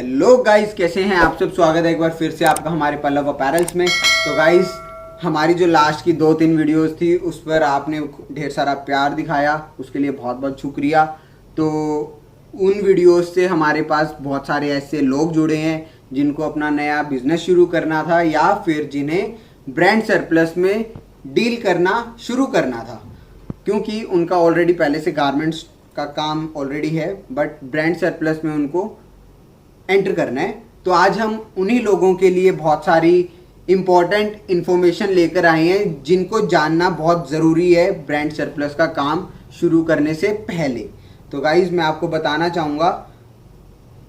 Hello guys, कैसे हैं आप सब। स्वागत है एक बार फिर से आपका हमारे पल्लव अपैरल्स में। तो गाइस, हमारी जो लास्ट की 2-3 वीडियोस थी उस पर आपने ढेर सारा प्यार दिखाया, उसके लिए बहुत बहुत शुक्रिया। तो उन वीडियोस से हमारे पास बहुत सारे ऐसे लोग जुड़े हैं जिनको अपना नया बिजनेस शुरू करना था या फिर जिन्हें ब्रांड सरप्लस में डील करना शुरू करना था, क्योंकि उनका ऑलरेडी पहले से गारमेंट्स का काम ऑलरेडी है बट ब्रांड सरप्लस में उनको एंटर करना है। तो आज हम उन्हीं लोगों के लिए बहुत सारी इंपॉर्टेंट इंफॉर्मेशन लेकर आए हैं जिनको जानना बहुत ज़रूरी है ब्रांड सरप्लस का काम शुरू करने से पहले। तो गाइज, मैं आपको बताना चाहूँगा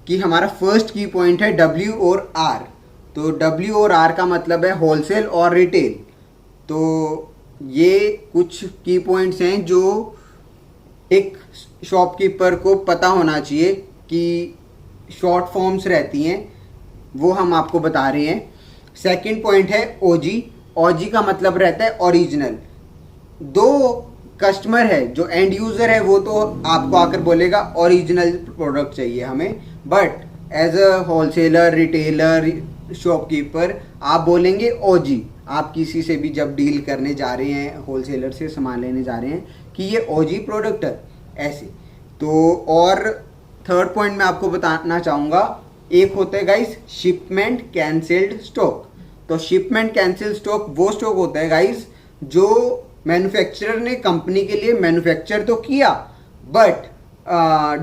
कि हमारा फर्स्ट की पॉइंट है W और R। तो W और R का मतलब है होलसेल और रिटेल। तो ये कुछ की पॉइंट्स हैं जो एक शॉपकीपर को पता होना चाहिए कि शॉर्ट फॉर्म्स रहती हैं, वो हम आपको बता रहे हैं। सेकंड पॉइंट है OG। OG का मतलब रहता है ओरिजिनल। दो कस्टमर है, जो एंड यूज़र है वो तो आपको आकर बोलेगा ओरिजिनल प्रोडक्ट चाहिए हमें, but as a wholesaler, retailer, shopkeeper आप बोलेंगे OG। आप किसी से भी जब डील करने जा रहे हैं, होलसेलर से सामान लेने जा रहे हैं कि ये OG प्रोडक्ट है, ऐसे। तो और थर्ड पॉइंट मैं आपको बताना चाहूँगा, एक होता है गाइस शिपमेंट कैंसिल्ड स्टॉक। तो शिपमेंट कैंसिल स्टॉक वो स्टॉक होता है गाइस जो मैन्युफैक्चरर ने कंपनी के लिए मैन्युफैक्चर तो किया but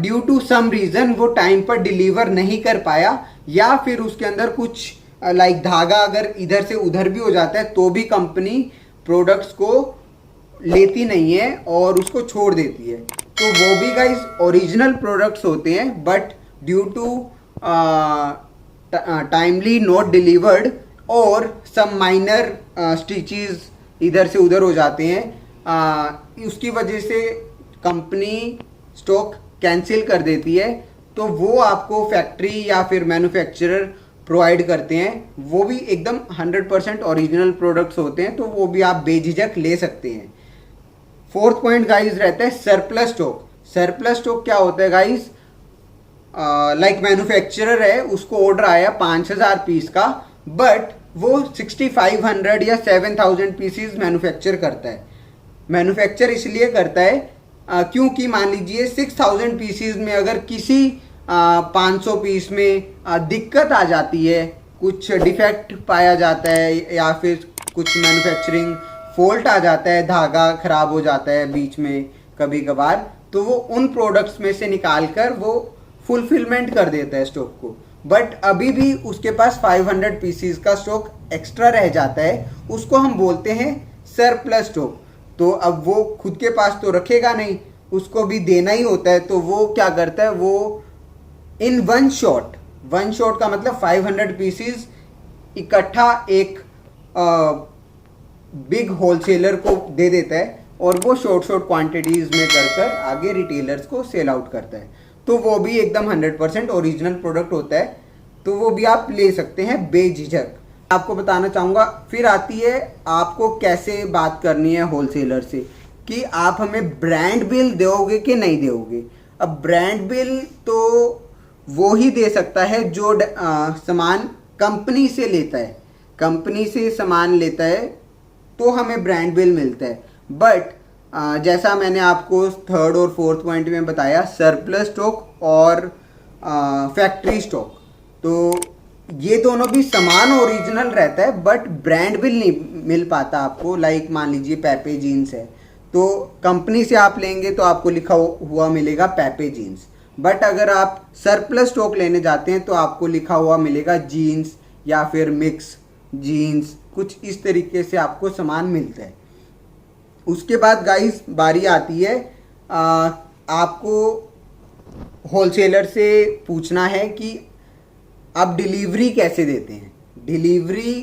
due to some reason वो टाइम पर डिलीवर नहीं कर पाया, या फिर उसके अंदर कुछ लाइक धागा अगर इधर से उधर भी हो जाता है तो भी कंपनी प्रोडक्ट्स को लेती नहीं है और उसको छोड़ देती है। तो वो भी गाइस ओरिजिनल प्रोडक्ट्स होते हैं but due to timely not delivered और सम माइनर स्टिचेस इधर से उधर हो जाते हैं, उसकी वजह से कंपनी स्टॉक कैंसिल कर देती है। तो वो आपको फैक्ट्री या फिर मैन्युफैक्चरर प्रोवाइड करते हैं, वो भी एकदम 100% ओरिजिनल प्रोडक्ट्स होते हैं, तो वो भी आप बेझिझक ले सकते हैं। फोर्थ पॉइंट गाइस रहता है सरप्लस स्टॉक। सरप्लस स्टॉक क्या होता है गाइस, लाइक मैन्युफैक्चरर है, उसको ऑर्डर आया 5000 पीस का बट वो 6500 या 7000 पीसीज मैन्युफैक्चर करता है। मैन्युफैक्चर इसलिए करता है क्योंकि मान लीजिए 6000 पीसीज में अगर किसी 500 पीस में दिक्कत आ जाती है, कुछ डिफेक्ट पाया जाता है या फिर कुछ मैन्युफैक्चरिंग फॉल्ट आ जाता है, धागा खराब हो जाता है बीच में कभी कभार, तो वो उन प्रोडक्ट्स में से निकाल कर वो फुलफिलमेंट कर देता है स्टॉक को। बट अभी भी उसके पास 500 पीसीज का स्टॉक एक्स्ट्रा रह जाता है, उसको हम बोलते हैं सरप्लस स्टॉक। तो अब वो खुद के पास तो रखेगा नहीं, उसको भी देना ही होता है, तो वो क्या करता है, वो इन वन शॉट का मतलब 500 पीसीज इकट्ठा एक बिग होलसेलर को दे देता है और वो शॉर्ट क्वांटिटीज में कर आगे रिटेलर्स को सेल आउट करता है। तो वो भी एकदम 100% ओरिजिनल प्रोडक्ट होता है, तो वो भी आप ले सकते हैं बेझिझक। आपको बताना चाहूँगा, फिर आती है आपको कैसे बात करनी है होलसेलर से कि आप हमें ब्रांड बिल दोगे कि नहीं दोगे। अब ब्रांड बिल तो वो ही दे सकता है जो सामान कंपनी से लेता है। कंपनी से सामान लेता है तो हमें ब्रांड बिल मिलता है, बट जैसा मैंने आपको थर्ड और फोर्थ पॉइंट में बताया, सरप्लस स्टॉक और फैक्ट्री स्टॉक, तो ये दोनों भी सामान ओरिजिनल रहता है बट ब्रांड बिल नहीं मिल पाता आपको। लाइक मान लीजिए पेपे जीन्स है, तो कंपनी से आप लेंगे तो आपको लिखा हुआ मिलेगा पेपे जीन्स, बट अगर आप सरप्लस स्टॉक लेने जाते हैं तो आपको लिखा हुआ मिलेगा जीन्स या फिर मिक्स जीन्स, कुछ इस तरीके से आपको सामान मिलता है। उसके बाद गाइस बारी आती है आपको होलसेलर से पूछना है कि आप डिलीवरी कैसे देते हैं। डिलीवरी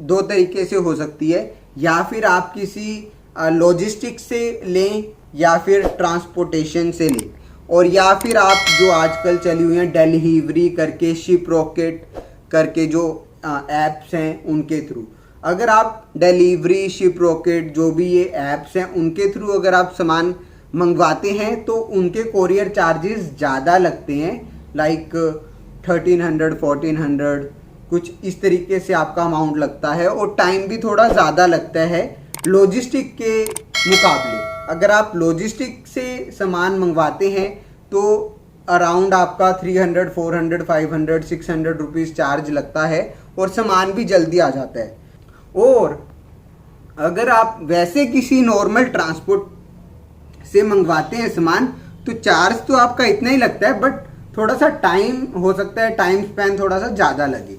दो तरीके से हो सकती है, या फिर आप किसी लॉजिस्टिक्स से लें या फिर ट्रांसपोर्टेशन से लें, और या फिर आप जो आजकल चली हुई हैं डिलीवरी करके, शिप रॉकेट करके जो ऐप्स हैं उनके थ्रू। अगर आप डिलीवरी, शिप रॉकेट, जो भी ये ऐप्स हैं उनके थ्रू अगर आप सामान मंगवाते हैं तो उनके कोरियर चार्जेस ज़्यादा लगते हैं, लाइक 1300 1400 कुछ इस तरीके से आपका अमाउंट लगता है और टाइम भी थोड़ा ज़्यादा लगता है लॉजिस्टिक के मुकाबले। अगर आप लॉजिस्टिक से सामान मंगवाते हैं तो अराउंड आपका 300 400 500 600 रुपीज़ चार्ज लगता है और सामान भी जल्दी आ जाता है। और अगर आप वैसे किसी नॉर्मल ट्रांसपोर्ट से मंगवाते हैं सामान तो चार्ज तो आपका इतना ही लगता है, बट थोड़ा सा टाइम हो सकता है, टाइम स्पैन थोड़ा सा ज़्यादा लगे।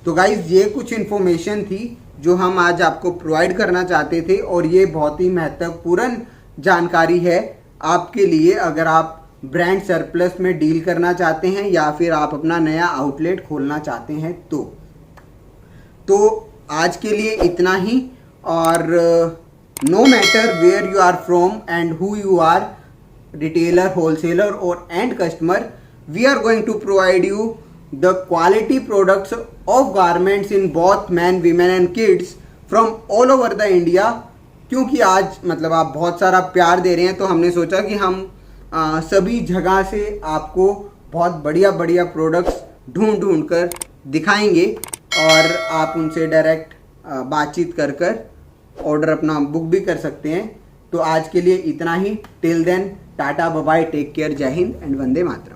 तो गाइज ये कुछ इन्फॉर्मेशन थी जो हम आज आपको प्रोवाइड करना चाहते थे और ये बहुत ही महत्वपूर्ण जानकारी है आपके लिए अगर आप ब्रांड सरप्लस में डील करना चाहते हैं या फिर आप अपना नया आउटलेट खोलना चाहते हैं। तो आज के लिए इतना ही। और no matter where you are from and who you are, retailer, wholesaler और end customer, we are going to provide you the quality products of garments in both man women and kids from all over the India. क्योंकि आज मतलब आप बहुत सारा प्यार दे रहे हैं तो हमने सोचा कि हम सभी जगह से आपको बहुत बढ़िया बढ़िया प्रोडक्ट्स ढूंढ कर दिखाएंगे और आप उनसे डायरेक्ट बातचीत कर ऑर्डर अपना बुक भी कर सकते हैं। तो आज के लिए इतना ही। Till then tata bye bye, take care, जय हिंद एंड वंदे मातरम।